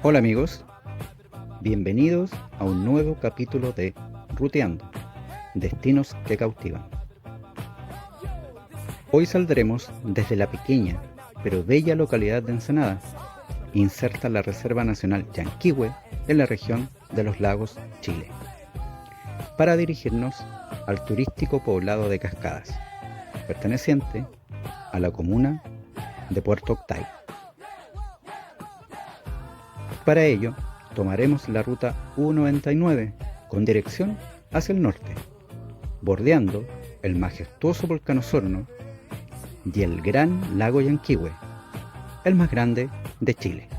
Hola amigos, bienvenidos a un nuevo capítulo de Ruteando, destinos que cautivan. Hoy saldremos desde la pequeña pero bella localidad de Ensenada, inserta la Reserva Nacional Llanquihue en la región de los Lagos, Chile, para dirigirnos al turístico poblado de Cascadas, perteneciente a la comuna de Puerto Octay. Para ello, tomaremos la ruta U99 con dirección hacia el norte, bordeando el majestuoso volcán Osorno y el gran lago Llanquihue, el más grande de Chile.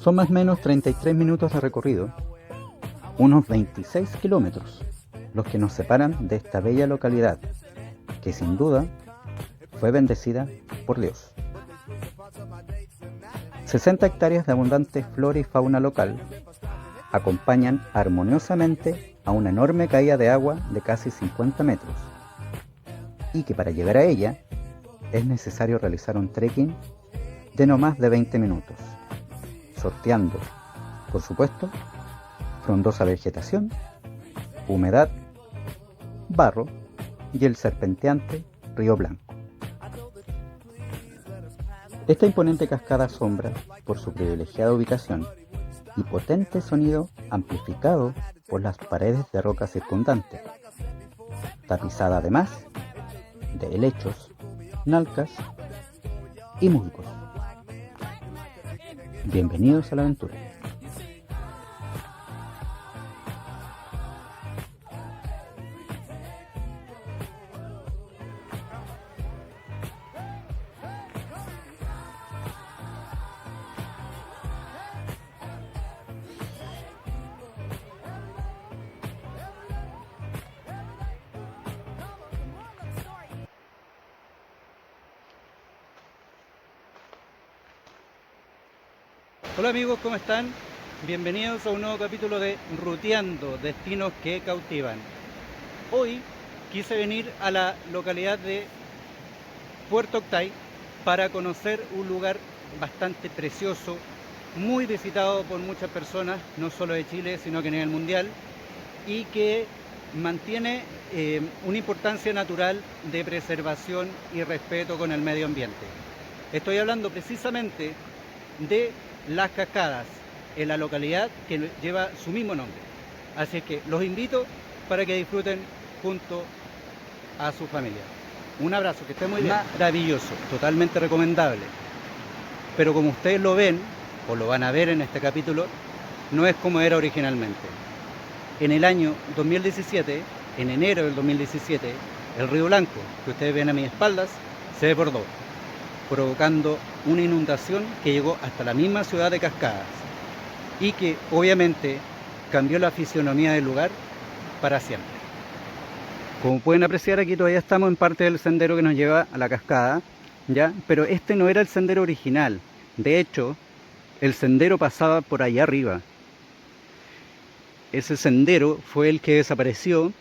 Son más o menos 33 minutos de recorrido, unos 26 kilómetros, los que nos separan de esta bella localidad, que sin duda fue bendecida por Dios. 60 hectáreas de abundante flora y fauna local acompañan armoniosamente a una enorme caída de agua de casi 50 metros, y que para llegar a ella es necesario realizar un trekking de no más de 20 minutos, sorteando, por supuesto, frondosa vegetación, humedad, barro y el serpenteante río Blanco. Esta imponente cascada asombra por su privilegiada ubicación y potente sonido amplificado por las paredes de roca circundantes, tapizada además de helechos, nalcas y musgos. Bienvenidos a la aventura. Hola amigos, ¿cómo están? Bienvenidos a un nuevo capítulo de Ruteando, destinos que cautivan. Hoy quise venir a la localidad de Puerto Octay para conocer un lugar bastante precioso, muy visitado por muchas personas, no solo de Chile, sino que a nivel mundial, y que mantiene una importancia natural de preservación y respeto con el medio ambiente. Estoy hablando precisamente de Las Cascadas, en la localidad que lleva su mismo nombre. Así es que los invito para que disfruten junto a su familia. Un abrazo, que esté muy bien. Maravilloso, totalmente recomendable. Pero como ustedes lo ven, o lo van a ver en este capítulo, no es como era originalmente. En el año 2017, en enero del 2017, el río Blanco, que ustedes ven a mis espaldas, se desbordó, provocando una inundación que llegó hasta la misma ciudad de Cascadas y que obviamente cambió la fisionomía del lugar para siempre. Como pueden apreciar, aquí todavía estamos en parte del sendero que nos lleva a la cascada, ¿ya? Pero este no era el sendero original. De hecho, el sendero pasaba por allá arriba. Ese sendero fue el que desapareció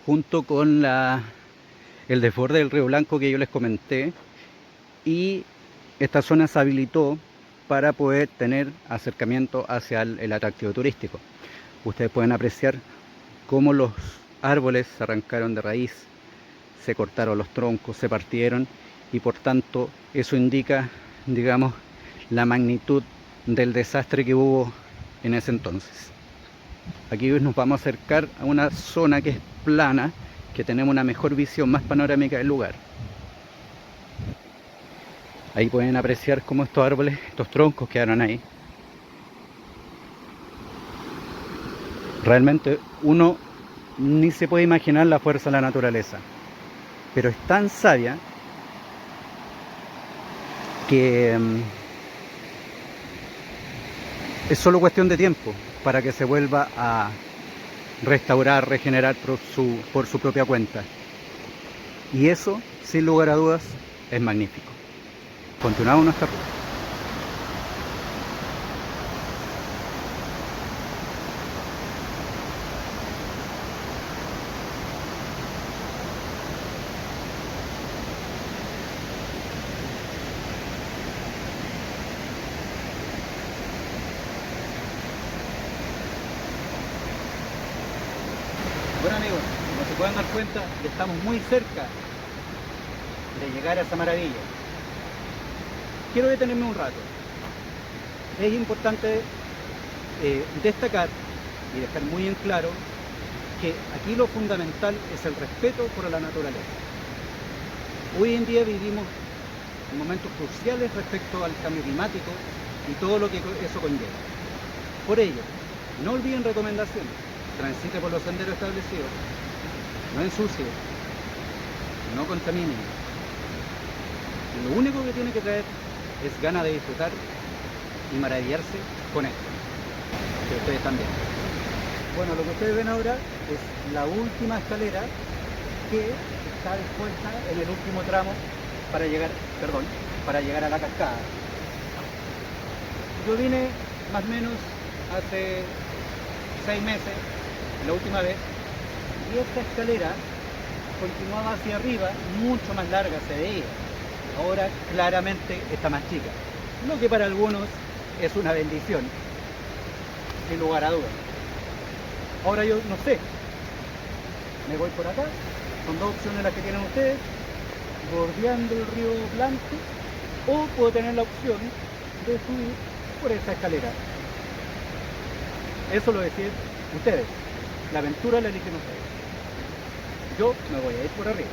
junto con el desborde del río Blanco que yo les comenté, y esta zona se habilitó para poder tener acercamiento hacia el atractivo turístico. Ustedes pueden apreciar cómo los árboles se arrancaron de raíz, se cortaron los troncos, se partieron, y por tanto eso indica, digamos, la magnitud del desastre que hubo en ese entonces. Aquí nos vamos a acercar a una zona que es plana, que tenemos una mejor visión, más panorámica del lugar. Ahí pueden apreciar cómo estos árboles, estos troncos quedaron ahí. Realmente uno ni se puede imaginar la fuerza de la naturaleza, pero es tan sabia que es solo cuestión de tiempo para que se vuelva a restaurar, regenerar por su propia cuenta. Y eso, sin lugar a dudas, es magnífico. Continuamos nuestra ruta. Bueno amigos, como se pueden dar cuenta, estamos muy cerca de llegar a esa maravilla. Quiero detenerme un rato. Es importante destacar y dejar muy en claro que aquí lo fundamental es el respeto por la naturaleza. Hoy en día vivimos momentos cruciales respecto al cambio climático y todo lo que eso conlleva. Por ello, no olviden recomendaciones. Transite por los senderos establecidos, no ensucie, no contamine. Lo único que tiene que traer es ganas de disfrutar y maravillarse con esto, que ustedes también. Bueno, lo que ustedes ven ahora es la última escalera que está dispuesta en el último tramo para llegar a la cascada. Yo vine más o menos hace 6 meses, la última vez, y esta escalera continuaba hacia arriba, mucho más larga se veía. Ahora claramente está más chica, lo que para algunos es una bendición, sin lugar a dudas. Ahora yo no sé, me voy por acá, son dos opciones las que tienen ustedes, bordeando el río Blanco, o puedo tener la opción de subir por esa escalera. Eso lo deciden ustedes, la aventura la eligen ustedes. Yo me voy a ir por arriba.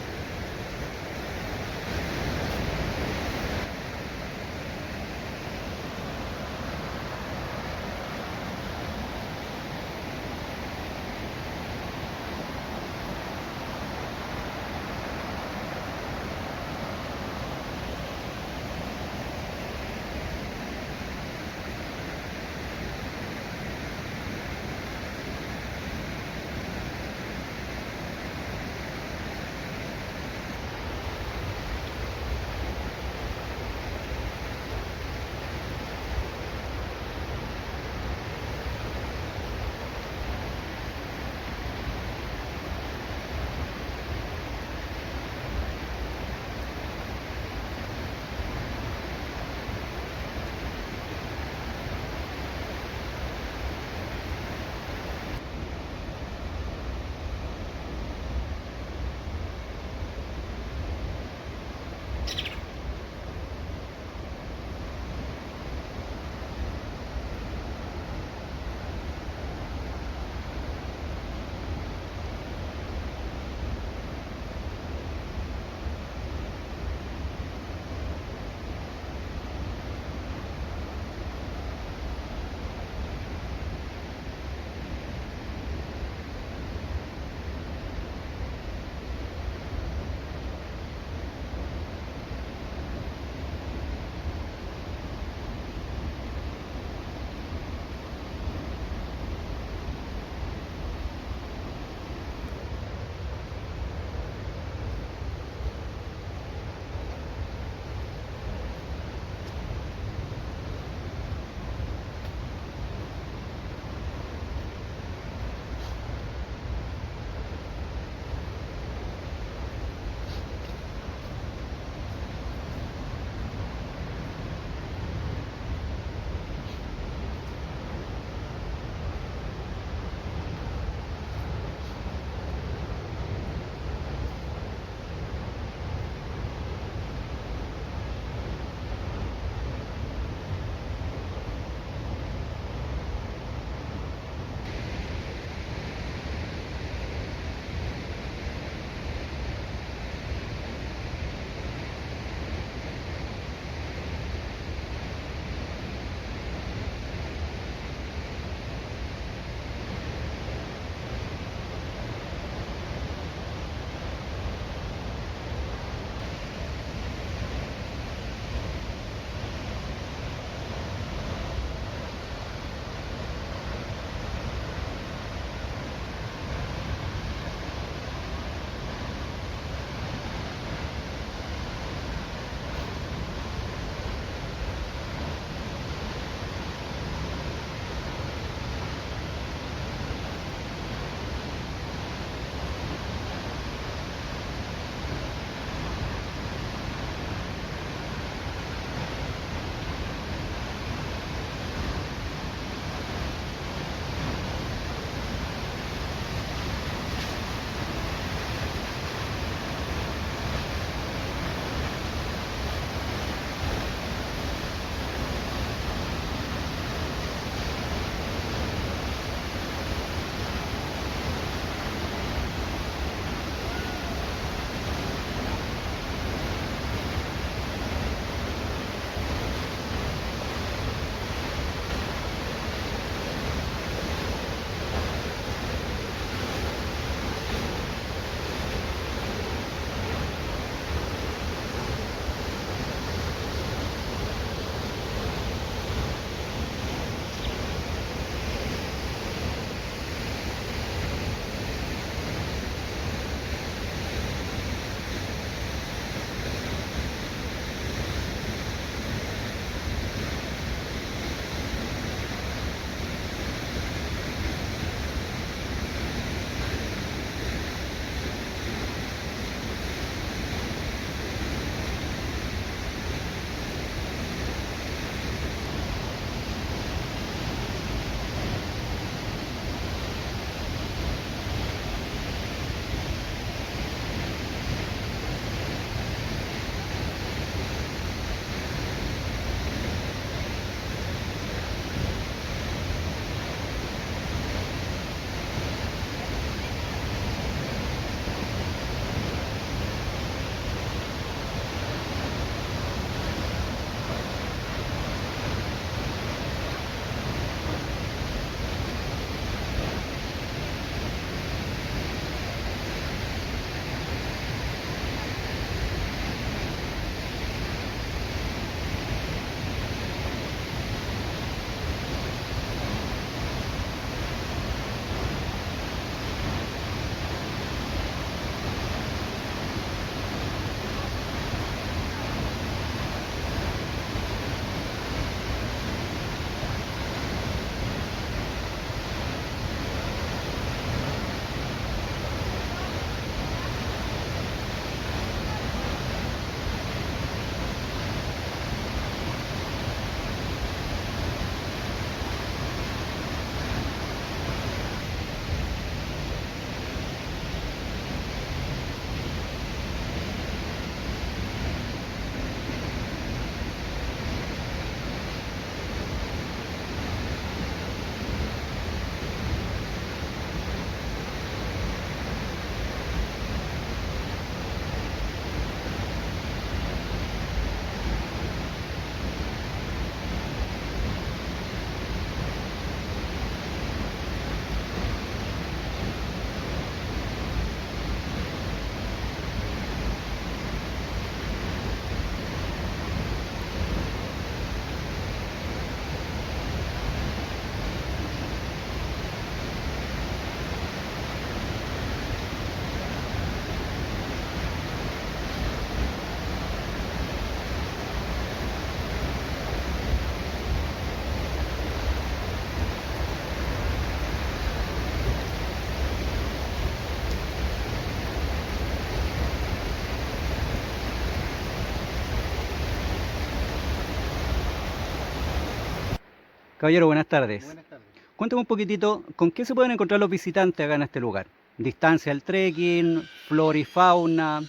Caballero, buenas tardes. Buenas tardes. Cuéntame un poquitito, ¿con qué se pueden encontrar los visitantes acá en este lugar? Distancia al trekking, flora y fauna,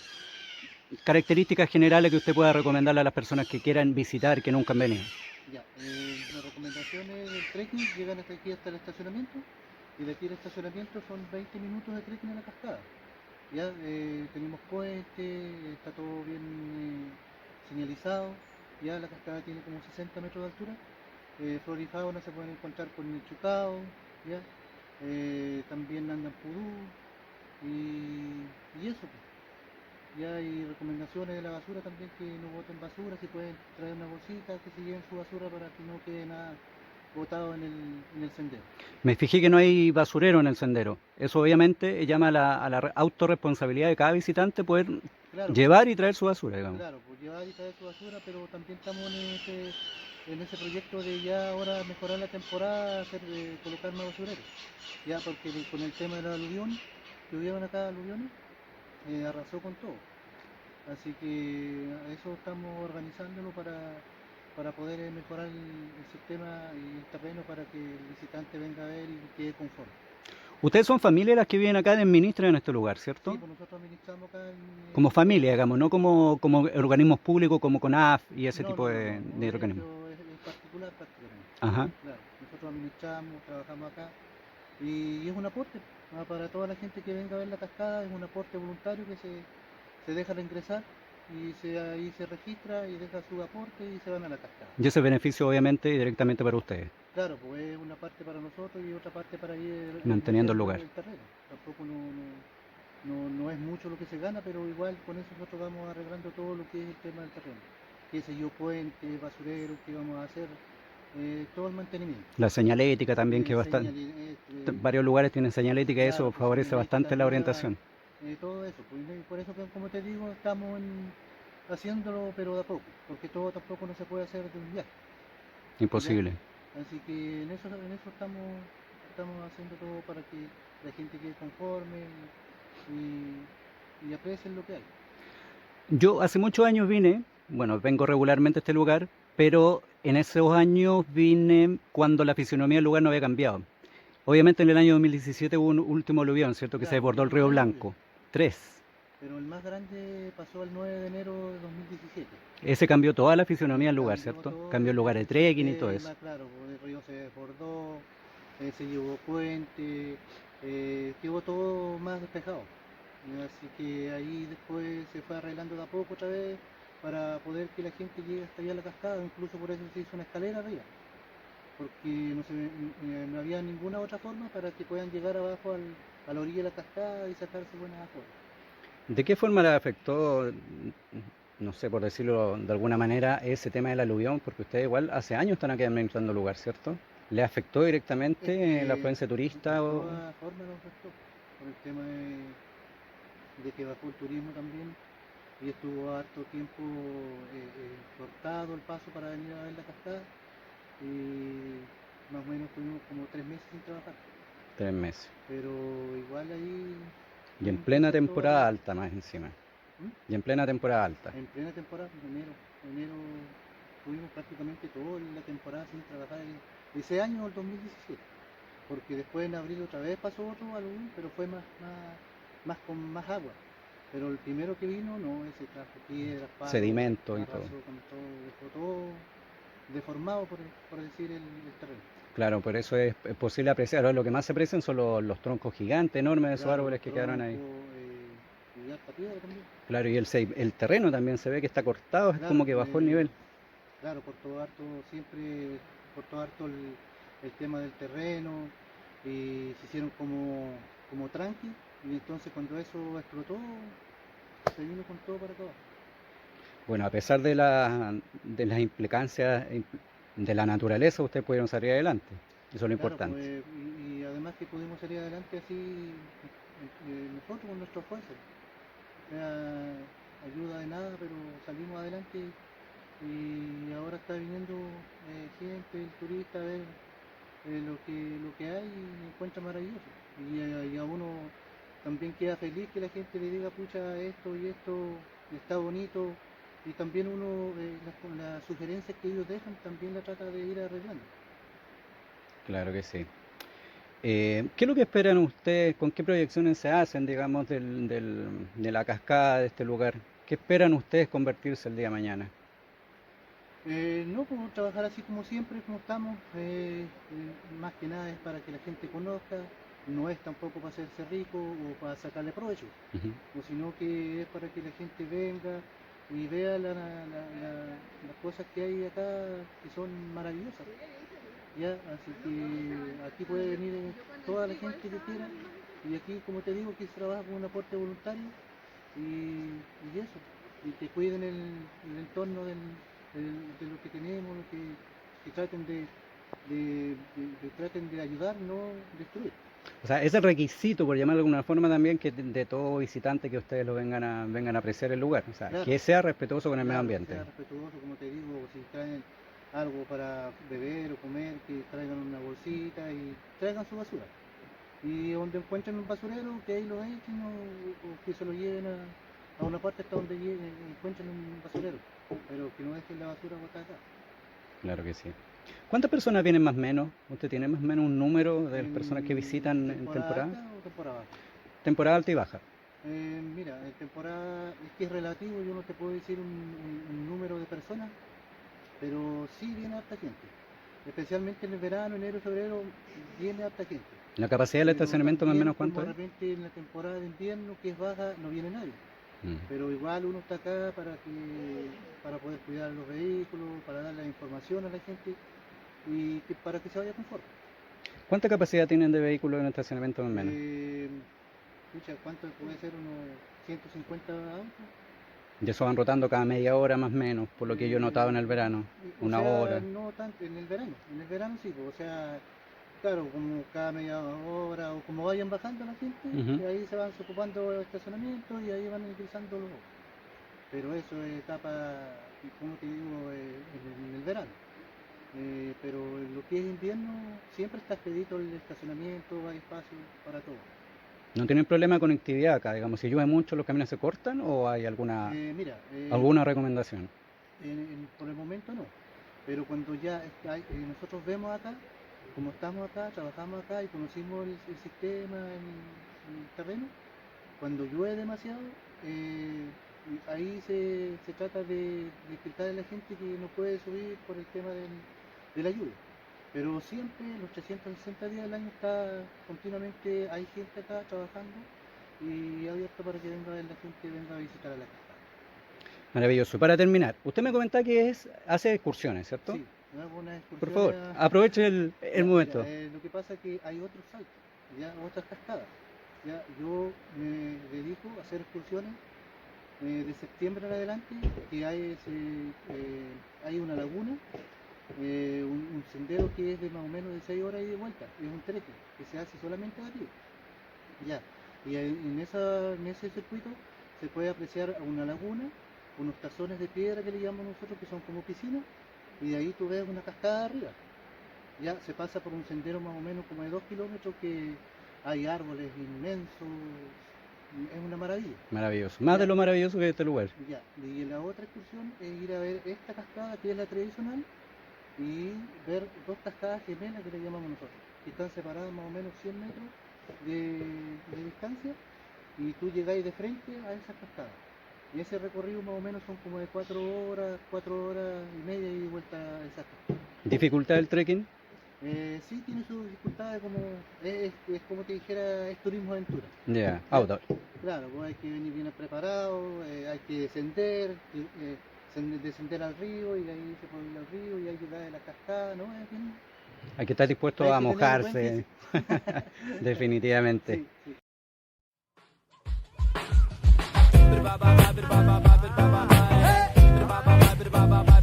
características generales que usted pueda recomendarle a las personas que quieran visitar, que nunca han venido. Ya, la recomendación es el trekking, llegan hasta aquí hasta el estacionamiento y de aquí al estacionamiento son 20 minutos de trekking a la cascada. Ya tenemos puente, está todo bien señalizado, ya la cascada tiene como 60 metros de altura, flora y fauna se pueden encontrar con el chucao, ya, también andan pudú y eso. Pues. Ya hay recomendaciones de la basura también, que no boten basura, si pueden traer una bolsita, que se lleven su basura para que no quede nada botado en el sendero. Me fijé que no hay basurero en el sendero. Eso obviamente llama a la autorresponsabilidad de cada visitante poder Claro, pues, llevar y traer su basura, digamos. claro, pues llevar y traer su basura, pero también estamos en ese proyecto de ya ahora mejorar la temporada, colocar más basureros. Ya, porque con el tema de los aluviones, que hubieron acá aluviones, arrasó con todo. Así que eso estamos organizándolo para poder mejorar el sistema y el terreno para que el visitante venga a ver y quede conforme. Ustedes son familias las que viven acá, administran en este lugar, Sí, ¿cierto? pues nosotros administramos acá Como en todo. familia, digamos, no como organismos públicos como CONAF y ese No, tipo no, no, no, de no, organismos. esto es particular prácticamente. Ajá. Claro, nosotros administramos, trabajamos acá y es un aporte para toda la gente que venga a ver la cascada, es un aporte voluntario que se deja de ingresar y ahí se registra y deja su aporte y se van a la cascada. Y ese beneficio obviamente directamente para ustedes, Claro, pues es una parte para nosotros y otra parte para ir manteniendo el enriqueciendo lugar. el terreno. Tampoco no es mucho lo que se gana, pero igual con eso nosotros vamos arreglando todo lo que es el tema del terreno. Qué sé yo, puente, basurero, qué vamos a hacer, todo el mantenimiento. La señalética también, que bastante, varios lugares tienen señalética y Claro, eso pues favorece señalética bastante la guía, orientación. todo eso. Pues, y por eso, como te digo, estamos haciéndolo, pero de a poco, porque todo tampoco no se puede hacer de un viaje. ¿Ya? Imposible. Así que en eso estamos haciendo todo para que la gente quede conforme y aprecien lo que hay. Yo hace muchos años vine, bueno, vengo regularmente a este lugar, pero en esos años vine cuando la fisionomía del lugar no había cambiado. Obviamente en el año 2017 hubo un último aluvión, ¿cierto? Que se Claro, desbordó el hubieron río tres aluvios, Blanco. Tres. pero el más grande pasó el 9 de enero de 2017. Ese cambió toda la fisionomía del lugar, Cambió ¿cierto? todo Cambió el lugar de el trekking y todo eso. sistema, claro, el río se desbordó, se llevó puente, quedó todo más despejado. Así que ahí después se fue arreglando de a poco otra vez para poder que la gente llegue hasta allá a la cascada, incluso por eso se hizo una escalera arriba, porque no había ninguna otra forma para que puedan llegar abajo a la orilla de la cascada y sacarse buenas afuera. ¿De qué forma le afectó, no sé, por decirlo de alguna manera, ese tema del aluvión? Porque ustedes igual hace años están aquí administrando el lugar, ¿cierto? ¿Le afectó Es directamente la que afluencia de turista? todas formas nos afectó por el tema de que bajó el turismo también y estuvo harto tiempo cortado el paso para venir a ver la cascada y más o menos tuvimos como 3 meses sin trabajar, 3 meses. pero igual ahí Y en tuvimos que plena hacer todo de a temporada poco. alta más encima. ¿Mm? Y en plena temporada alta. En plena temporada, enero tuvimos prácticamente toda la temporada sin trabajar ese año, el 2017, porque después en abril otra vez pasó otro algún, pero fue más con más agua. Pero el primero que vino, no, ese trajo piedras, palos, Sedimento y todo. arrasó con todo, dejó todo deformado, por decir el terreno. Claro, por eso es posible apreciar. Ahora, lo que más se aprecian son los troncos gigantes, enormes de esos Claro, los árboles que quedaron ahí. troncos y harta piedra también. Claro, y el terreno también se ve que está cortado, es Claro, como que bajó el nivel. claro, cortó harto, siempre cortó harto el tema del terreno y se hicieron como tranqui y entonces cuando eso explotó se vino con todo para acá abajo. Bueno, a pesar de las implicancias de la naturaleza, ustedes pudieron salir adelante. Eso es lo Claro, importante. pues, y además que pudimos salir adelante así nosotros con nuestro esfuerzo. O sea, ayuda de nada, pero salimos adelante y ahora está viniendo gente, el turista a ver lo que hay y encuentra maravilloso. Y a uno también queda feliz que la gente le diga, pucha, esto y esto está bonito. Y también uno, las sugerencias que ellos dejan, también la trata de ir arreglando. Claro que sí. ¿Qué es lo que esperan ustedes? ¿Con qué proyecciones se hacen, digamos, de la cascada de este lugar? ¿Qué esperan ustedes convertirse el día de mañana? No, pues trabajar así como siempre, como estamos, más que nada es para que la gente conozca, no es tampoco para hacerse rico o para sacarle provecho, Ujú. o sino que es para que la gente venga y vea las cosas que hay acá que son maravillosas, ¿ya? Así que aquí puede venir toda la gente que quiera y aquí, como te digo, aquí se trabaja con un aporte voluntario y eso, y que cuiden el entorno de lo que tenemos, que traten traten de ayudar, no destruir. O sea, es el requisito, por llamarlo de alguna forma también, que de todo visitante que ustedes lo vengan a apreciar el lugar. O sea, Claro, que sea respetuoso con el medio claro, que ambiente. sea respetuoso, como te digo, si traen algo para beber o comer, que traigan una bolsita y traigan su basura. Y donde encuentren un basurero, que ahí lo echen o que se lo lleven a una parte hasta donde encuentren un basurero, pero que no dejen la basura botada acá. Claro que sí. ¿Cuántas personas vienen más o menos? ¿Usted tiene más o menos un número de las personas que ¿En visitan en temporada temporada? alta o temporada baja? Temporada alta y baja. Mira, en temporada es que es relativo, yo no te puedo decir un número de personas, pero sí viene harta gente. Especialmente en el verano, enero, febrero, viene harta gente. ¿La capacidad del Pero estacionamiento más o también, menos como cuánto de es? repente en la temporada de invierno, que es baja, no viene nadie. Mm. Pero igual uno está acá para poder cuidar los vehículos, para dar la información a la gente y para que se vaya con confort. ¿Cuánta capacidad tienen de vehículos en estacionamiento más o menos? Eh, Escucha, ¿cuánto puede ser? Unos 150 autos. Y eso van rotando cada media hora más o menos, por lo que yo he notado en el verano. O Una sea, hora. no tanto en el verano sí, pues, o sea, claro, como cada media hora o como vayan bajando la gente, Ujú. y ahí se van ocupando el estacionamiento y ahí van ingresando los autos. Pero eso es etapa, como te digo, en el verano. Pero en lo que es invierno siempre está expedito el estacionamiento, hay espacio para todo. ¿No tienen problema de conectividad acá? Digamos, si llueve mucho, ¿los caminos se cortan o hay Mira, alguna recomendación? por el momento no, pero cuando ya nosotros vemos acá, como estamos acá, trabajamos acá y conocimos el sistema, el terreno, cuando llueve demasiado, eh, ahí se trata de explicar a la gente que no puede subir por el tema de la lluvia. Pero siempre, los 360 días del año está continuamente, hay gente acá trabajando y abierto para que la gente venga a visitar a la cascada. Maravilloso. Para terminar, usted me comenta que hace excursiones, ¿cierto? Sí, me hago unas Por excursiones favor, aproveche el Ya, mira, momento. lo que pasa es que hay otros saltos, ya, otras cascadas. Ya, yo me dedico a hacer excursiones de septiembre en adelante, que hay una laguna, un sendero que es de más o menos de 6 horas y de vuelta, es un trekking que se hace solamente de arriba. Ya, y en ese circuito se puede apreciar una laguna, unos tazones de piedra que le llamamos nosotros, que son como piscinas, y de ahí tú ves una cascada arriba. Ya se pasa por un sendero más o menos como de 2 kilómetros que hay árboles inmensos, es una maravilla. Maravilloso. Más de Ya, lo maravilloso que es este lugar. ya. Y la otra excursión es ir a ver esta cascada que es la tradicional y ver dos cascadas gemelas que le llamamos nosotros, que están separadas más o menos 100 metros de distancia y tú llegáis de frente a esas cascadas. Y ese recorrido más o menos son como de 4 horas y media y de vuelta a esas cascadas. ¿Dificultad del trekking? Sí, tiene sus dificultades, es como te dijera, es turismo aventura. Ya, ¿Ya? outdoor. Claro, pues hay que venir bien preparado, hay que descender al río y de ahí se puede ir al río y hay que dar de la cascada, ¿no? Hay que estar dispuesto Hay a que tener buen mojarse, físico. definitivamente. Sí, sí. Ba ba ba ba ba ba ba ba ba ba ba ba ba ba ba ba ba